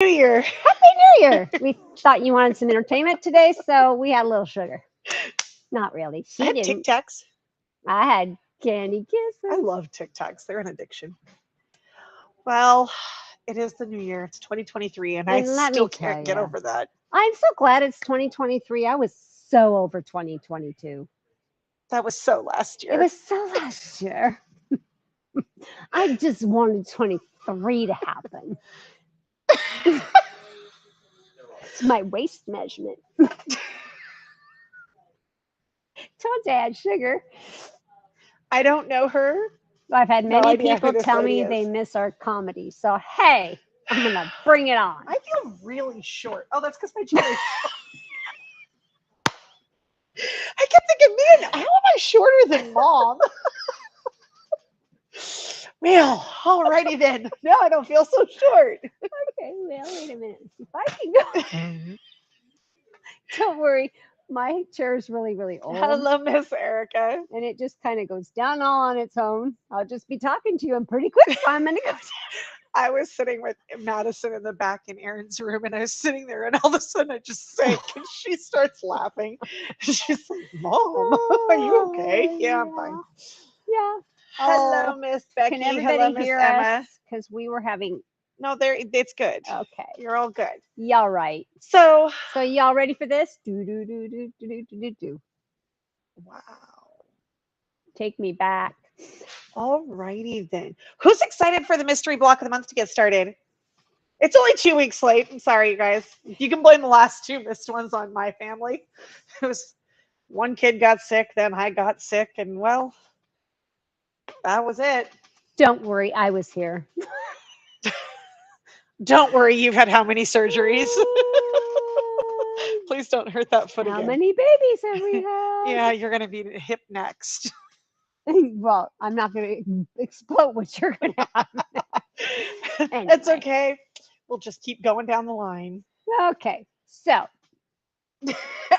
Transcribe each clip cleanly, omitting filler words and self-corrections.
New Year. Happy New Year! We thought you wanted some entertainment today, so we had a little sugar. Not really. I She had didn't. Tic Tacs. I had candy I kisses. love Tic Tacs. They're an addiction. Well, it is the new year. It's 2023, and I And let me still tell can't get you, over that. I'm so glad it's 2023. I was so over 2022. That was so last It year. was so last year. I just wanted 23 to happen. It's my waist measurement. Told you I had sugar. I don't know her. I've had No many idea who people this tell lady me is. they miss our comedy. So, hey, I'm going to bring it on. I feel really short. Oh, that's because my chair is short. I kept thinking, man, how am I shorter than mom? Well, alrighty then. Now I don't feel so short. Okay, well, wait a minute. See if I can go. Don't worry. My chair is really, really old. Hello, Miss Erica. And it just kind of goes down all on its own. I'll just be talking to you. I'm pretty quick. So I'm going to go. I was sitting with Madison in the back in Erin's room, and I was sitting there, and all of a sudden I just sank, and she starts laughing. She's like, "Mom, are you okay?" Yeah, I'm fine. Yeah. Hello, Oh, Miss Becky. can Hello, everybody Miss hear Emma. us? Because we were having. No, it's good. Okay. You're all good. Y'all right. So, So y'all ready for this? Do do do do do do do do. wow. Take me back. Alrighty then. Who's excited for the mystery block of the month to get started? It's only 2 weeks late. I'm sorry, you guys. You can blame the last two missed ones on my family. It was one kid got sick, then I got sick, and well, that was it. Don't worry, I was here. Don't worry, you've had how many surgeries? Please don't hurt that foot How again. many babies have we had? Yeah, you're gonna be hip next. Well, I'm not going to explode what you're going to have. It's Anyway. okay. We'll just keep going down the line. Okay, so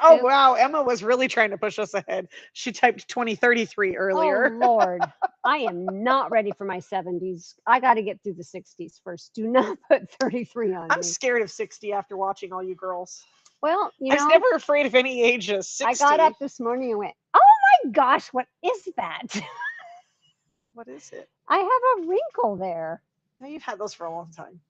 Oh Yep. wow, Emma was really trying to push us ahead. She typed 2033 oh earlier. Lord, I am not ready for my 70s. I got to get through the 60s first. Do not put 33 on I'm me. scared of 60 after watching all you girls. Well, you I was know, never afraid of any age of 60. I got up this morning and went, "Oh my gosh, what is that?" What is it? I have a wrinkle there, Now you've had those for a long time.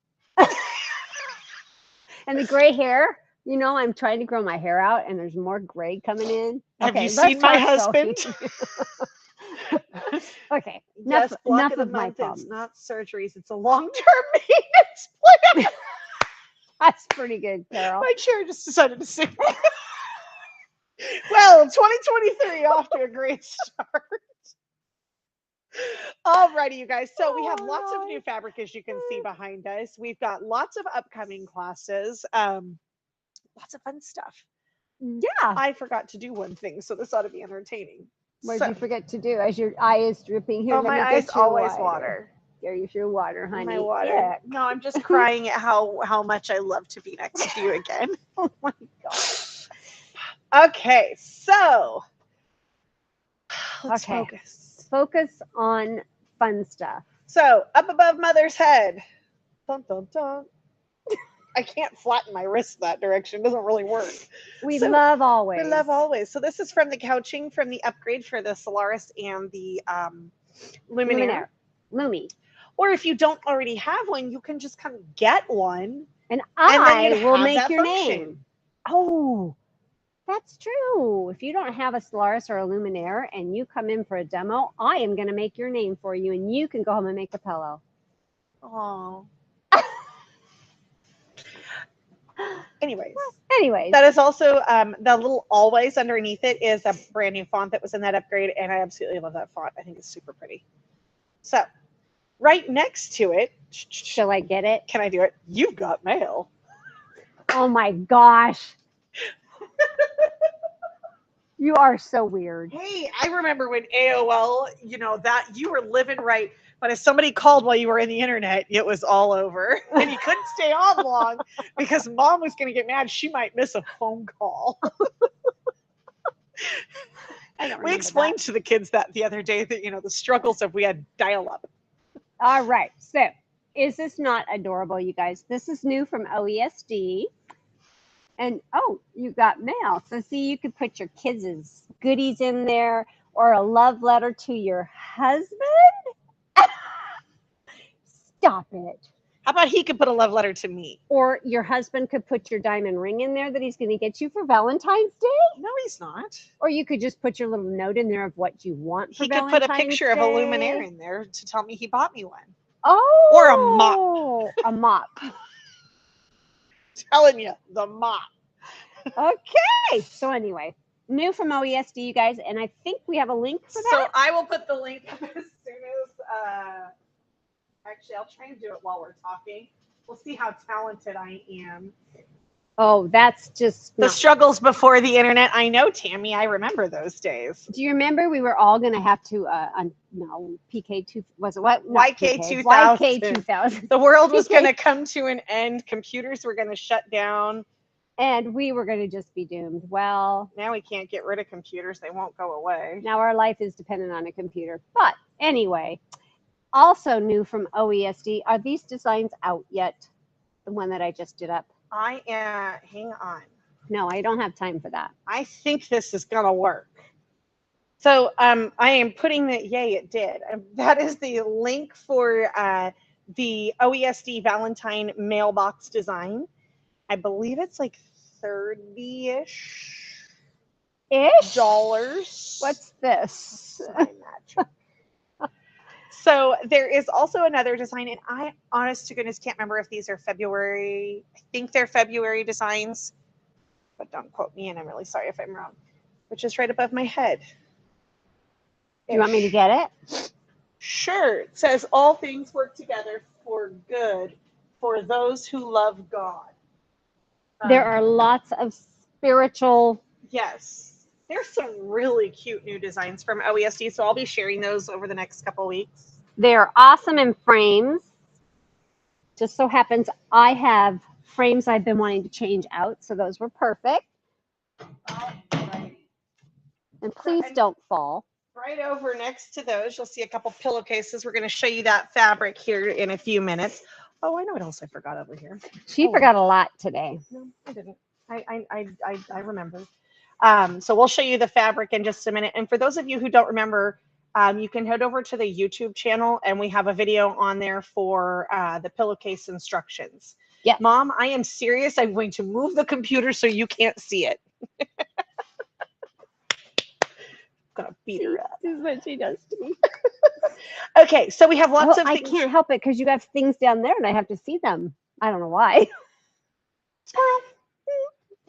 and the gray hair. You know, I'm trying to grow my hair out, and there's more gray coming in. Have Okay, you let's seen my talk husband? Okay, Yes, block enough of the of my month. problems. It's not surgeries. It's a long-term maintenance plan. That's pretty good, Carol. My chair just decided to sing. Well, 2023 off to a great start. Alrighty, you guys. So we have lots of new fabric, as you can see behind us. We've got lots of upcoming classes. Lots of fun stuff. Yeah. I forgot to do one thing, so this ought to be entertaining. What did you forget to do? As your eye is dripping here, Oh, let my me eyes get your always water. water. Here's your water, honey. My water. Yeah. No, I'm just crying at how much I love to be next to you again. Oh my gosh. Okay, so let's Okay. focus. Focus on fun stuff. So up above Mother's head. Dun, dun, dun. I can't flatten my wrist that direction. It doesn't really work. We So, love always. We love always. So this is from the couching from the upgrade for the Solaris and the Luminaire. Lumi. Or if you don't already have one, you can just come get one. And then I it will has make that your function. name. Oh, that's true. If you don't have a Solaris or a Luminaire and you come in for a demo, I am going to make your name for you and you can go home and make a pillow. Oh. Anyways, that is also the little always underneath it is a brand new font that was in that upgrade, and I absolutely love that font. I think it's super pretty. So, right next to it, shall I get it? Can I do it? You've got mail. Oh my gosh. You are so weird. Hey, I remember when AOL, that you were living right. But if somebody called while you were in the internet, it was all over. And you couldn't stay on long because mom was going to get mad. She might miss a phone call. We explained to the kids that the other day that, the struggles of we had dial up. All right. So Is this not adorable, you guys? This is new from OESD. And oh, you got mail. So see, you could put your kids' goodies in there or a love letter to your husband. Stop it. How about he could put a love letter to me? Or your husband could put your diamond ring in there that he's going to get you for Valentine's Day. No, he's not. Or you could just put your little note in there of what you want for He could Valentine's put a picture Day. of a luminaire in there to tell me he bought me one. Oh. Or a mop. A mop. Telling you, the mop. Okay. So anyway, new from OESD, you guys, and I think we have a link for So that. I will put the link up as soon as. Actually, I'll try and do it while we're talking. We'll see how talented I am. Oh, that's just The not- struggles before the internet. I know, Tammy. I remember those days. Do you remember we were all going to have to no, PK2 was it what? Not YK PK, 2000. YK 2000. The world was PK. going to come to an end. Computers were going to shut down. And we were going to just be doomed. Well, Now we can't get rid of computers. They won't go away. now our life is dependent on a computer. But anyway, also new from OESD, are these designs out yet? The one that I just did up. Hang on. No, I don't have time for that. I think this is going to work. So I am putting that, yay, it did. That is the link for the OESD Valentine mailbox design. I believe it's like 30-ish dollars. What's this? So there is also another design, and I, honest to goodness, can't remember if these are February. I think they're February designs, but don't quote me, and I'm really sorry if I'm wrong. Which is right above my head. Do you want me to get it? Sure. It says all things work together for good for those who love God. There are lots of spiritual. Yes. There's some really cute new designs from OESD, so I'll be sharing those over the next couple weeks. They're awesome in frames. Just so happens I have frames I've been wanting to change out, so those were perfect. Alrighty. And please don't fall. Right over next to those, you'll see a couple pillowcases. We're going to show you that fabric here in a few minutes. Oh, I know what else I forgot over here. She forgot a lot today. No, I didn't. I remember. So we'll show you the fabric in just a minute. And for those of you who don't remember, you can head over to the YouTube channel, and we have a video on there for the pillowcase instructions. Yeah. Mom, I am serious. I'm going to move the computer so you can't see it. I'm gonna beat her up. This is what she does to me. Okay, so we have lots Well, of I things. can't help it because you got things down there and I have to see them. I don't know why.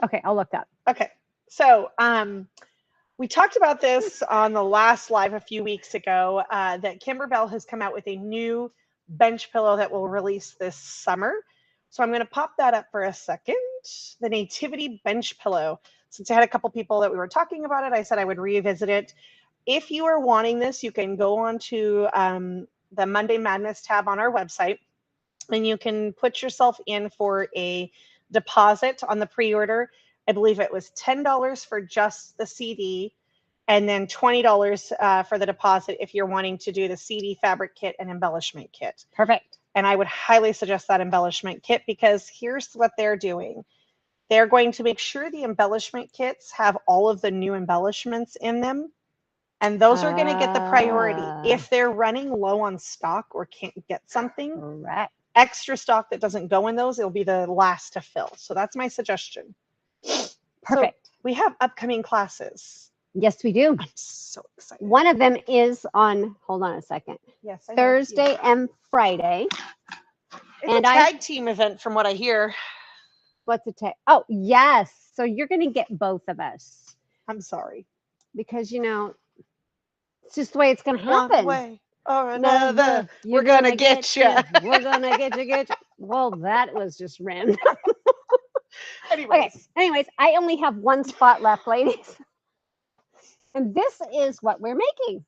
Okay, I'll look up. Okay, so we talked about this on the last live a few weeks ago, that Kimberbell has come out with a new bench pillow that will release this summer. So I'm going to pop that up for a second. The Nativity bench pillow. Since I had a couple people that we were talking about it, I said I would revisit it. If you are wanting this, you can go on to the Monday Madness tab on our website, and you can put yourself in for a deposit on the pre-order. I believe it was $10 for just the CD, and then $20 for the deposit if you're wanting to do the CD fabric kit and embellishment kit. Perfect. And I would highly suggest that embellishment kit, because here's what they're doing. They're going to make sure the embellishment kits have all of the new embellishments in them. And those are going to get the priority. If they're running low on stock or can't get something, Correct. extra stock that doesn't go in those, it'll be the last to fill. So that's my suggestion. Perfect. So we have upcoming classes. Yes, we do. I'm so excited. One of them is on, hold on a second, Yes, I know. Thursday and Friday. It's and a I- tag team event from what I hear. What's it take? Oh, yes. So you're going to get both of us I'm sorry. because, you know, it's just the way it's going to One happen. way or Another, another. you're We're gonna get ya. We're going to get you. Well, that was just random. Anyways, Anyways, I only have one spot left, ladies. And this is what we're making.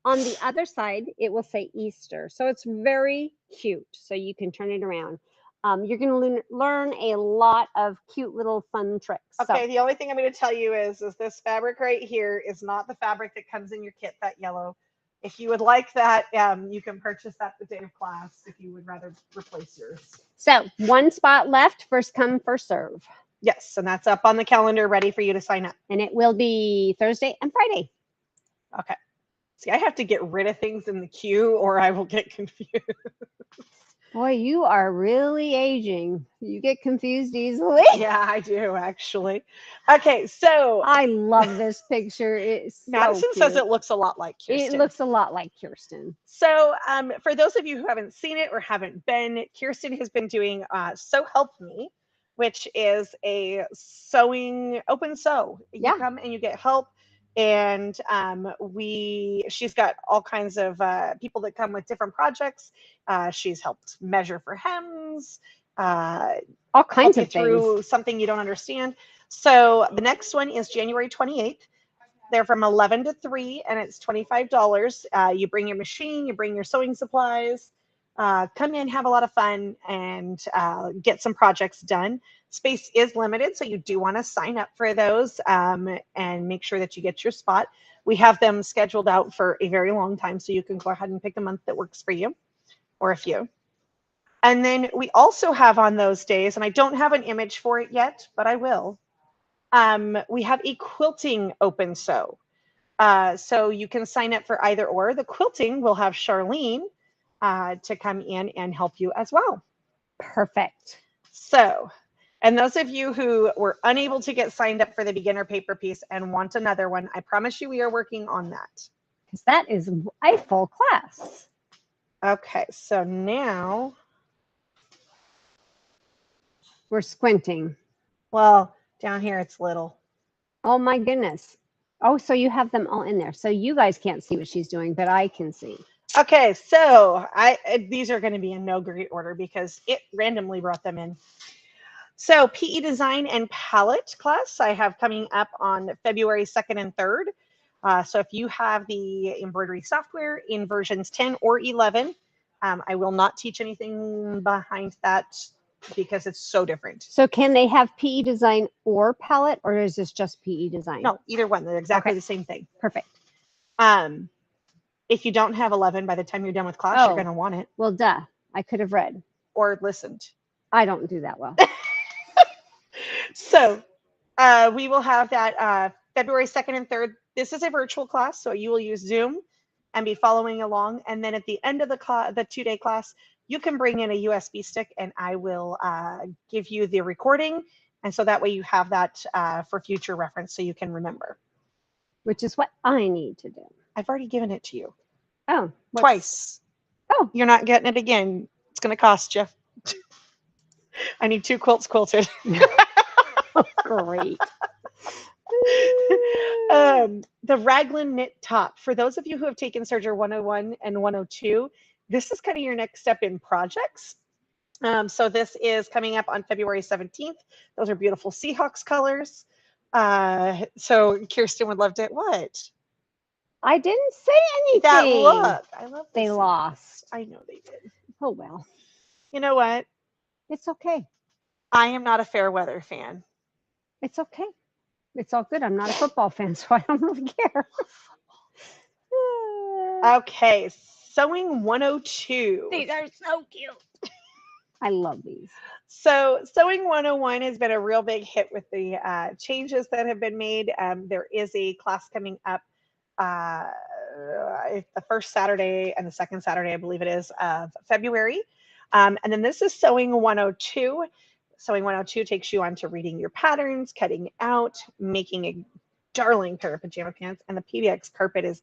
On the other side, it will say Easter. So it's very cute. So you can turn it around. You're going to learn a lot of cute little fun tricks. okay, the only thing I'm going to tell you is this fabric right here is not the fabric that comes in your kit, that yellow. if you would like that, you can purchase that the day of class if you would rather replace yours. So 1 spot left, first come, first serve. Yes, and that's up on the calendar ready for you to sign up. And it will be Thursday and Friday. Okay. See, I have to get rid of things in the queue or I will get confused. Boy, you are really aging. You get confused easily. Yeah, I do actually. Okay, so I love this picture. It's Madison so says cute. it looks a lot like Kirsten. It looks a lot like Kirsten. So, for those of you who haven't seen it or haven't been, Kirsten has been doing Sew Help Me, which is a sewing open sew. You Yeah. come and you get help, and she's got all kinds of people that come with different projects. She's helped measure for hems, All kinds help of you things. through something you don't understand. So the next one is January 28th. They're from 11 to 3, and it's $25. You bring your machine, you bring your sewing supplies, come in, have a lot of fun, and get some projects done. Space is limited, so you do want to sign up for those and make sure that you get your spot. We have them scheduled out for a very long time, so you can go ahead and pick a month that works for you or a few. And then we also have on those days, and I don't have an image for it yet, but I will. We have a quilting open sew. So you can sign up for either or. The quilting will have Charlene to come in and help you as well. Perfect. So, and those of you who were unable to get signed up for the beginner paper piece and want another one, I promise you we are working on that. Because that is a full class. Okay, so now, We're squinting. well, down here it's little. Oh my goodness. Oh, so you have them all in there. So you guys can't see what she's doing, but I can see. Okay, so these are going to be in no great order because it randomly brought them in. So PE design and palette class I have coming up on February 2nd and 3rd. So if you have the embroidery software in versions 10 or 11, I will not teach anything behind that because it's so different. So can they have PE design or palette, or is this just PE design? No, either one. They're exactly Okay. the same thing. Perfect. If you don't have 11 by the time you're done with class, you're going to want it Well, duh. I could have read. or listened. I don't do that well. So we will have that February 2nd and 3rd. This is a virtual class, so you will use Zoom and be following along. And then at the end of the 2-day class, you can bring in a USB stick and I will give you the recording. And so that way you have that for future reference so you can remember. Which is what I need to do. I've already given it to you. Oh. Twice. Oh. You're not getting it again. It's going to cost you. I need 2 quilts quilted. Great. The raglan knit top. For those of you who have taken Serger 101 and 102, this is kind of your next step in projects. So this is coming up on February 17th. Those are beautiful Seahawks colors. So Kirsten would love to. What? I didn't say anything. That look. I love They this. lost. I know they did. Oh, well. You know what? It's okay. I am not a fair weather fan. It's okay. It's all good. I'm not a football fan, so I don't really care. Okay, Sewing 102. These are so cute. I love these. So Sewing 101 has been a real big hit with the changes that have been made. There is a class coming up the first Saturday and the second Saturday, I believe it is, of February. And then this is Sewing 102. Sewing 102 takes you on to reading your patterns, cutting out, making a darling pair of pajama pants, and the PBX carpet is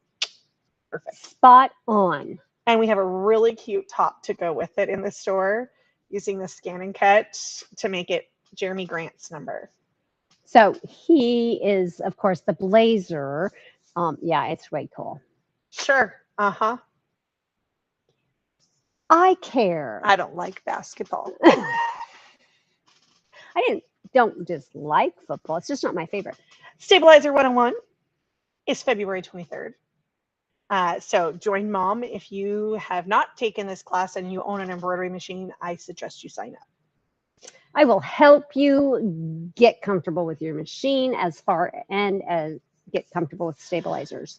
perfect. Spot on. And we have a really cute top to go with it in the store using the scan and cut to make it Jeremy Grant's number. So he is, of course, the blazer. Yeah, it's way cool. Sure. Uh-huh. I care. I don't like basketball. I don't dislike football. It's just not my favorite. Stabilizer 101 is February 23rd. So join Mom. If you have not taken this class and you own an embroidery machine, I suggest you sign up. I will help you get comfortable with your machine as far and as get comfortable with stabilizers.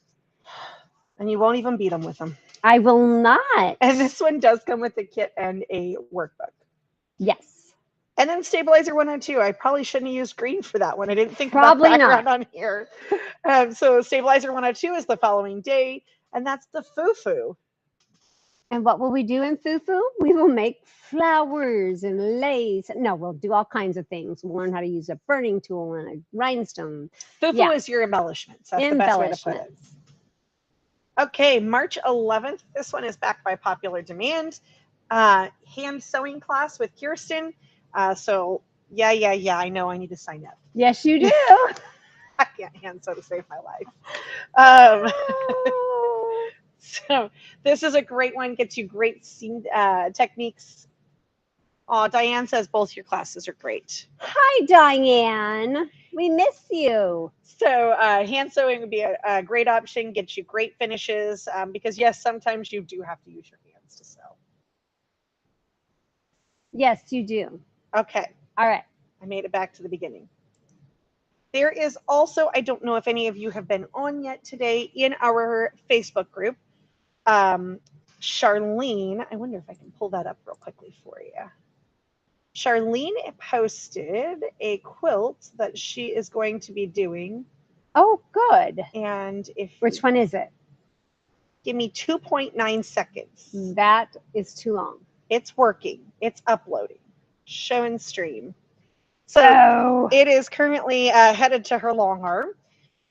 And you won't even beat them with them. I will not. And this one does come with a kit and a workbook. Yes. And then Stabilizer 102. I probably shouldn't have used green for that one. I didn't think Probably about background not. on here. So Stabilizer 102 is the following day, and that's the Fufu. And what will we do in Fufu? We will make flowers and lace. No, we'll do all kinds of things. We'll learn how to use a burning tool and a rhinestone. Fufu Yeah. is your embellishments. That's the best way to put it. Embellishments. Okay, March 11th. This one is back by popular demand. Hand sewing class with Kirsten. So yeah, I know I need to sign up. Yes, you do. I can't hand sew to save my life. So this is a great one. Gets you great seam techniques. Oh, Diane says both your classes are great. Hi, Diane. We miss you. So hand sewing would be a great option. Gets you great finishes because yes, sometimes you do have to use your hands to sew. Yes, you do. Okay. All right. I made it back to the beginning. There is also, I don't know if any of you have been on yet today in our Facebook group. Charlene, I wonder if I can pull that up real quickly for you. Charlene posted a quilt that she is going to be doing. Oh, good. And if Which one is it? give me 2.9 seconds. That is too long. It's working. It's uploading. Show and stream. So Oh. it is currently headed to her long arm.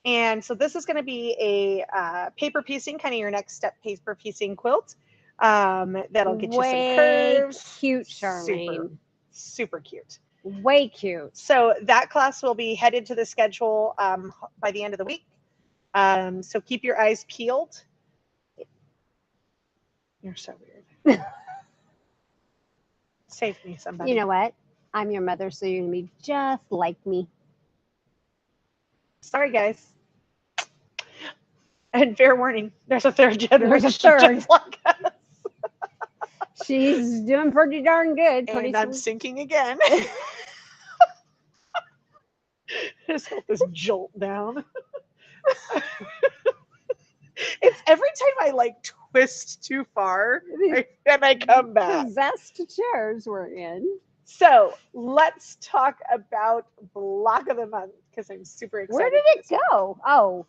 And so this is going to be a paper piecing, kind of your next step paper piecing quilt. That'll get you some curves. Cute, Charlene. Super cute. Way cute. So that class will be headed to the schedule by the end of the week. So keep your eyes peeled. You're so weird. Save me, somebody. You know what? I'm your mother, so you're going to be just like me. Sorry, guys. And fair warning, there's a third generation. There's a third. Just like us. She's doing pretty darn good. And I'm sinking again. Just let this jolt down. It's every time I like twist too far and I come back. Possessed chairs we're in. So let's talk about Block of the Month because I'm super excited. Where did it go? Oh,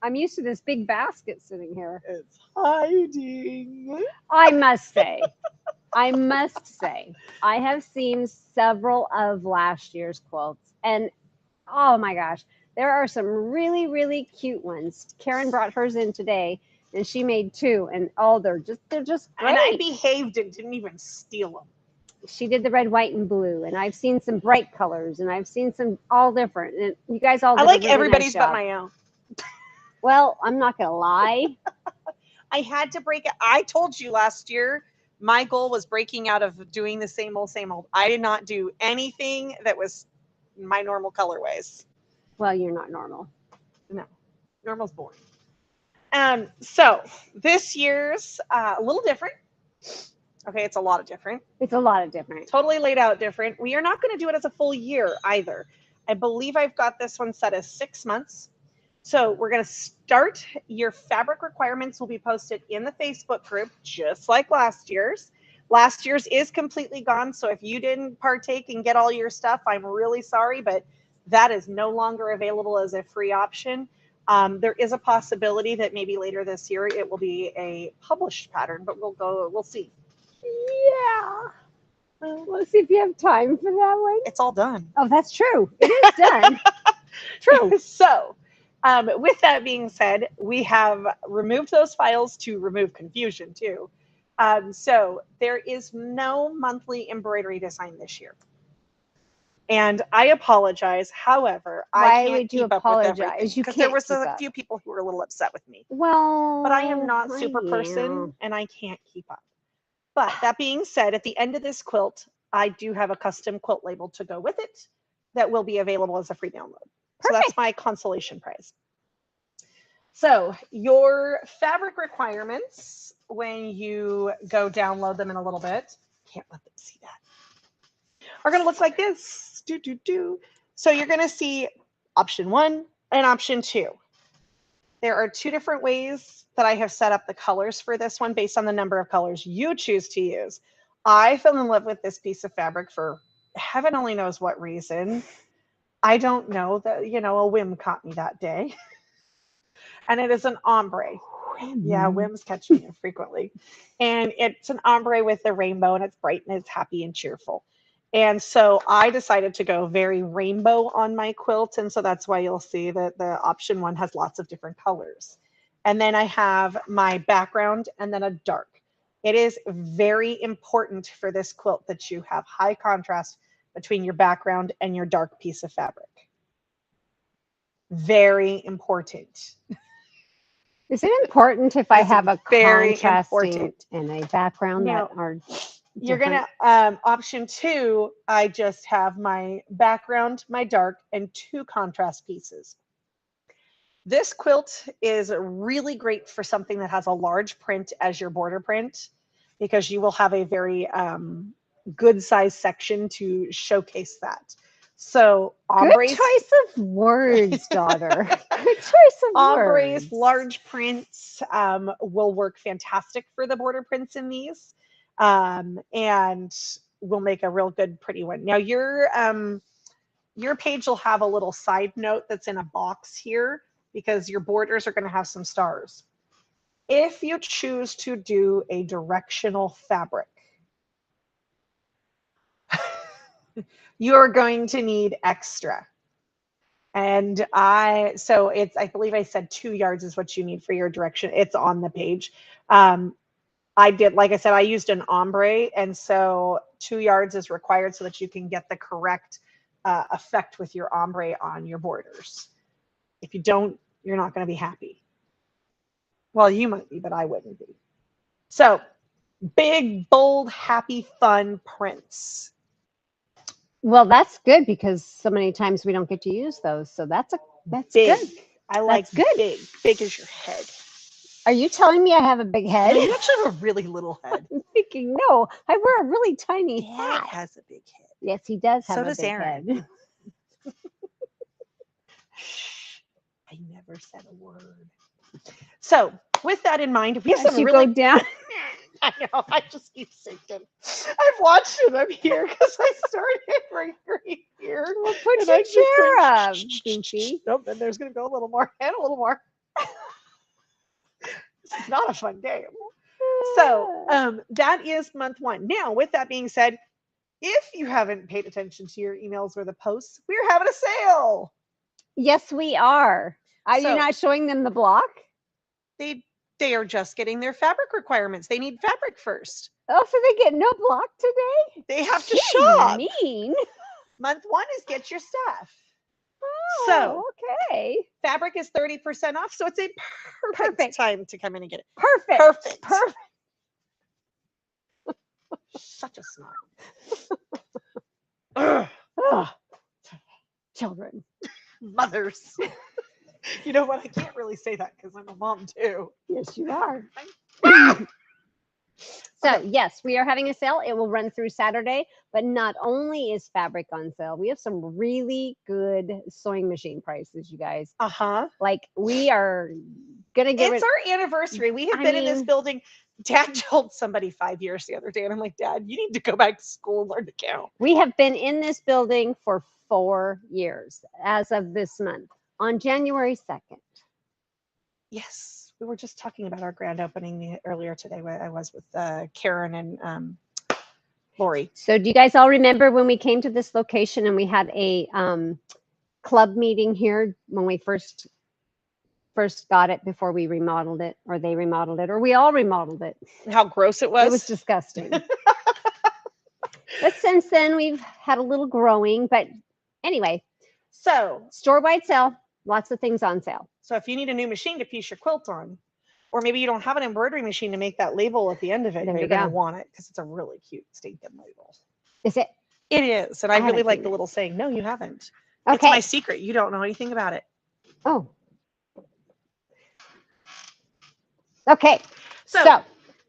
I'm used to this big basket sitting here. It's hiding. I must say, I have seen several of last year's quilts, and oh my gosh, there are some really, really cute ones. Karen brought hers in today, and she made two, and oh, they're just great. And I behaved and didn't even steal them. She did the red, white, and blue, and I've seen some bright colors, and I've seen some all different. And you guys all did I like a really everybody's nice but job. my own. Well, I'm not gonna lie. I had to break it. I told you last year my goal was breaking out of doing the same old, same old. I did not do anything that was my normal colorways. Well, you're not normal. No, normal's boring. So this year's a little different. Okay, it's a lot of different. It's a lot of different. Totally laid out different. We are not going to do it as a full year either. I believe I've got this one set as 6 months. So we're going to start. Your fabric requirements will be posted in the Facebook group, just like last year's. Last year's is completely gone. So if you didn't partake and get all your stuff, I'm really sorry, but that is no longer available as a free option. There is a possibility that maybe later this year it will be a published pattern, but we'll see. Yeah. Let's see if you have time for that one. It's all done. Oh, that's true. It is done. True. So with that being said, we have removed those files to remove confusion too. So there is no monthly embroidery design this year. And I apologize. However, Why I can't would you keep up apologize? with everything You because there can't was keep a up. few people who were a little upset with me. Well, But I am not super yeah. person and I can't keep up. But that being said, at the end of this quilt, I do have a custom quilt label to go with it that will be available as a free download. So that's my consolation prize. So your fabric requirements, when you go download them in a little bit, can't let them see that, are going to look like this. So you're going to see option 1 and option 2. There are two different ways that I have set up the colors for this one based on the number of colors you choose to use. I fell in love with this piece of fabric for heaven only knows what reason. I don't know that, a whim caught me that day. And it is an ombre. Yeah, whims catch me frequently. And it's an ombre with a rainbow, and it's bright and it's happy and cheerful. And so I decided to go very rainbow on my quilt. And so that's why you'll see that the option one has lots of different colors. And then I have my background and then a dark. It is very important for this quilt that you have high contrast between your background and your dark piece of fabric. Very important. Is it important if I It's have a very contrasting important. and a background Now, that are You're different? gonna option 2, I just have my background, my dark, and 2 contrast pieces. This quilt is really great for something that has a large print as your border print, because you will have a very good size section to showcase that. So Good ombres, choice of words, daughter. Good choice of ombres, words. large prints will work fantastic for the border prints in these, and will make a real good, pretty one. Now your page will have a little side note that's in a box here because your borders are going to have some stars. If you choose to do a directional fabric, you're going to need extra. And I believe I said 2 yards is what you need for your direction. It's on the page. Like I said, I used an ombre, and so 2 yards is required so that you can get the correct effect with your ombre on your borders. If you don't, you're not going to be happy. Well, you might be, but I wouldn't be. So big, bold, happy, fun prints. Well, that's good because so many times we don't get to use those. So that's Big. good. I like That's good. big. Big as your head. Are you telling me I have a big head? No, you actually have a really little head. I'm thinking, no, I wear a really tiny Dad hat. has a big head. Yes, he does have So a does big Aaron. head. I never said a word. So, with that in mind, we have As some you really. go down. I know. I just keep sinking. I've watched it up here because I started right here. Well, put And your I just chair went, up, shh, shh, shh, Goofy. shh. Nope, and there's going to go a little more and a little more. This is not a fun game. So that is month 1. Now, with that being said, if you haven't paid attention to your emails or the posts, we're having a sale. Yes, we are. Are you So- not showing them the block? They are just getting their fabric requirements. They need fabric first. Oh, so they get no block today? They have to She's shop. mean. Month 1 is get your stuff. So- Oh, okay. Fabric is 30% off, so it's a perfect time to come in and get it. Perfect. Perfect. Such a snot. Ugh. Ugh. Children. Mothers. You know what? I can't really say that because I'm a mom too. Yes, you are. Okay. So, yes, we are having a sale. It will run through Saturday, but not only is fabric on sale, we have some really good sewing machine prices, you guys. Uh-huh. Like, we are going to get It's our anniversary. We have been in this mean- building. Dad told somebody 5 years the other day, and I'm like, Dad, you need to go back to school and learn to count. We have been in this building for 4 years as of this month on January 2nd. Yes. We were just talking about our grand opening earlier today. I was with Karen and Lori. So do you guys all remember when we came to this location and we had a club meeting here when we first got it before we remodeled it, or they remodeled it, or we all remodeled it? How gross it was. It was disgusting. But since then we've had a little growing, but anyway, So store-wide sale, lots of things on sale. So if you need a new machine to piece your quilt on, or maybe you don't have an embroidery machine to make that label at the end of it, There you're you going to go. want it because it's a really cute stinking label. Is it? It is. And I, haven't really like seen the it. little saying, no, you haven't. It's Okay. my secret. You don't know anything about it. Oh. Okay. So, So,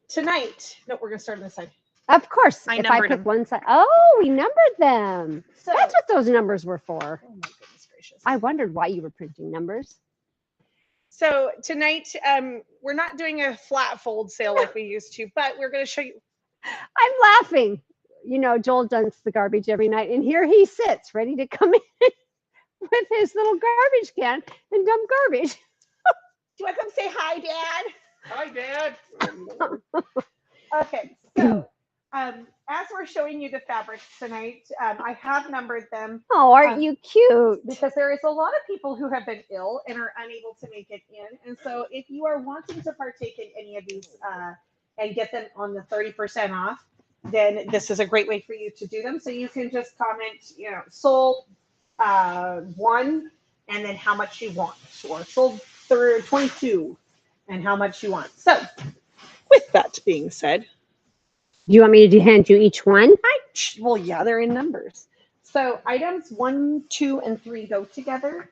tonight, no, we're going to start on this side. of course, I if I numbered pick them. one side. Oh, we numbered them. So, That's what those numbers were for. oh my goodness gracious. I wondered why you were printing numbers. So tonight, we're not doing a flat fold sale like we used to, but we're going to show you. I'm laughing. You know, Joel dumps the garbage every night, and here he sits ready to come in with his little garbage can and dump garbage. Do you want to come say hi, Dad? Hi, Dad. Okay, so as we're showing you the fabrics tonight, I have numbered them. Oh, aren't you cute? Because there is a lot of people who have been ill and are unable to make it in. And so if you are wanting to partake in any of these and get them on the 30% off, then this is a great way for you to do them. So you can just comment, you know, sold one and then how much you want, or sold 22 and how much you want. So with that being said, Do you want me to hand you each one? well, yeah, they're in numbers. So items 1, 2, and 3 go together.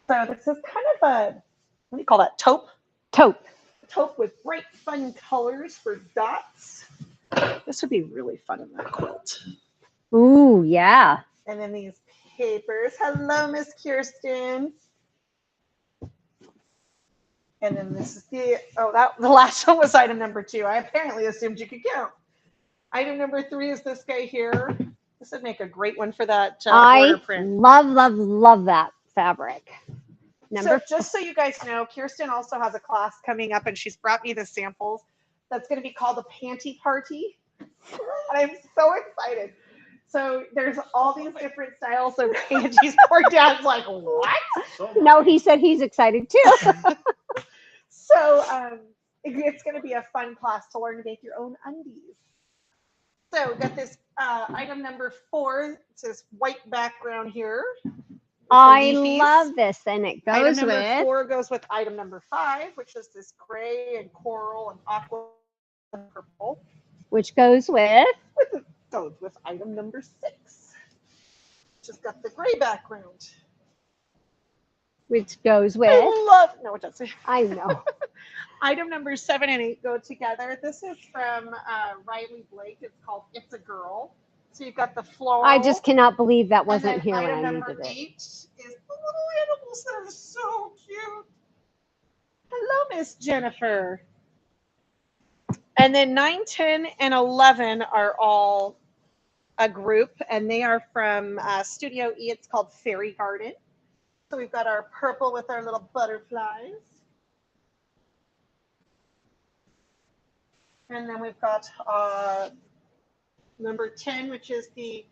So this is kind of a, what do you call that? Taupe? Taupe. Taupe with bright, fun colors for dots. This would be really fun in that quilt. Ooh, yeah. And then these papers. Hello, Miss Kirsten. And then this is the last one was item number 2. I apparently assumed you could count. Item number 3 is this guy here. This would make a great one for that border print. love that fabric. So just so you guys know, Kirsten also has a class coming up, and she's brought me the samples. That's going to be called the Panty Party. And I'm so excited. So there's all these different styles of panties. Poor Dad's like, what? No, he said he's excited too. So it's going to be a fun class to learn to make your own undies. So got this item number 4. It's this white background here. I love this, and it goes item number with 4 goes with item number 5, which is this gray and coral and aqua and purple. Which goes with Goes with item number 6. Just got the gray background. Which goes with No, it doesn't. I know. Item number 7 and 8 go together. This is from Riley Blake. It's called It's a Girl. So you've got the floral. I just cannot believe that wasn't here when item I number needed 8 it. is the little animals that are so cute. Hello, Miss Jennifer. And then 9, 10, and 11 are all a group, and they are from Studio E. It's called Fairy Garden. So we've got our purple with our little butterflies. And then we've got number 10, which is the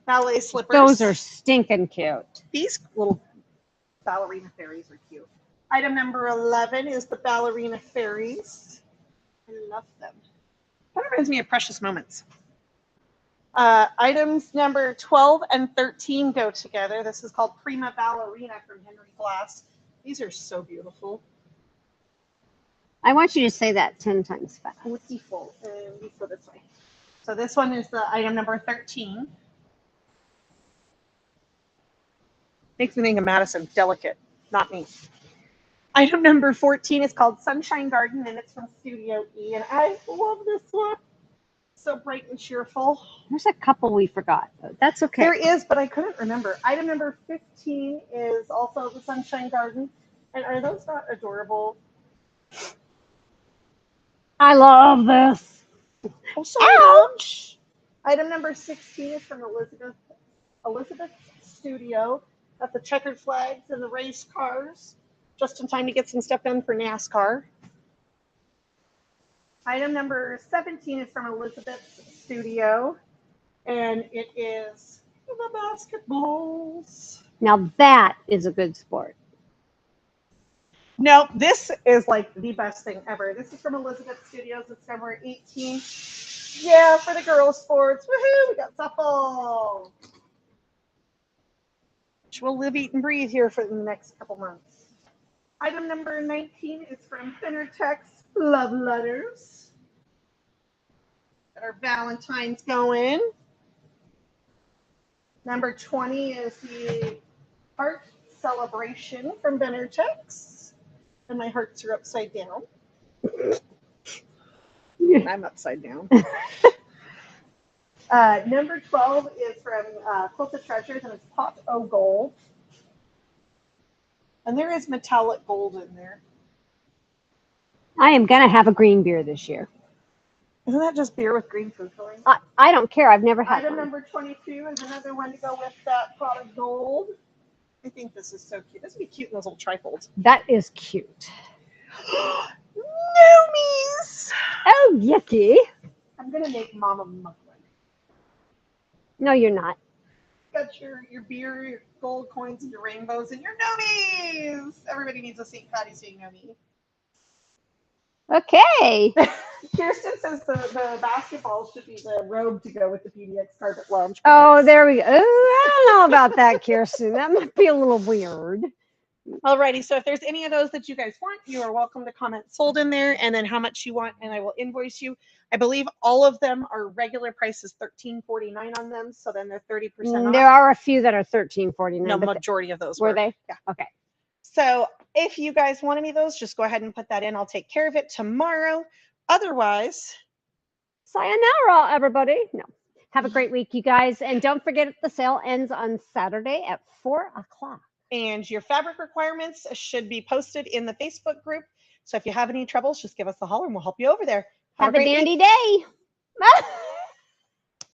ballet slippers. Those are stinking cute. These little ballerina fairies are cute. Item number 11 is the ballerina fairies. I love them. That reminds me of Precious Moments. Items number 12 and 13 go together. This is called Prima Ballerina from Henry Glass. These are so beautiful. I want you to say that 10 times fast. Beautiful. And we go this way. So this one is the item number 13. Makes me think of Madison. Delicate. Not me. Item number 14 is called Sunshine Garden, and it's from Studio E. And I love this one. So bright and cheerful. There's a couple we forgot, though. That's okay. There is, but I couldn't remember. Item number 15 is also the Sunshine Garden. And are those not adorable? I love this. Ouch! Item number 16 is from Elizabeth Studio. Got the checkered flags and the race cars. Just in time to get some stuff done for NASCAR. Item number 17 is from Elizabeth's Studio, and it is the basketballs. Now that is a good sport. No, this is like the best thing ever. This is from Elizabeth Studios. It's number 18. Yeah, for the girls' sports. Woohoo! We got softball. Which we'll live, eat, and breathe here for the next couple months. Item number 19 is from Thinner Text Love Letters. Got our Valentine's going. Number 20 is the Heart Celebration from Benertex. And my hearts are upside down. I'm upside down. Number 12 is from Quilted Treasures, and it's Pot O Gold. And there is metallic gold in there. I am gonna have a green beer this year. Isn't that just beer with green food coloring? I don't care. I've never had Item one. number 22 is another one to go with that pot of gold. I think this is so cute. This would be cute in those little trifolds. That is cute. Noomies! Oh, yucky. I'm gonna make Mama Muffin. No, you're not. Got your beer, your gold coins, and your rainbows, and your Noomies! Everybody needs a St. Patty's Day Noomie. Okay. Kirsten says the basketball should be the robe to go with the PDX Carpet Lounge. Oh, there we go. Oh, I don't know about that, Kirsten. That might be a little weird. Alrighty, so if there's any of those that you guys want, you are welcome to comment sold in there and then how much you want, and I will invoice you. I believe all of them are regular prices, $13.49 on them, so then they're 30% off. There are a few that are $13.49. No, but majority of those were they? Yeah. Okay. So if you guys want any of those, just go ahead and put that in. I'll take care of it tomorrow. Otherwise, Sayonara, everybody. No. Have a great week, you guys. And don't forget the sale ends on Saturday at 4 o'clock. and your fabric requirements should be posted in the Facebook group. So if you have any troubles, just give us a holler and we'll help you over there. Have a great dandy week. day.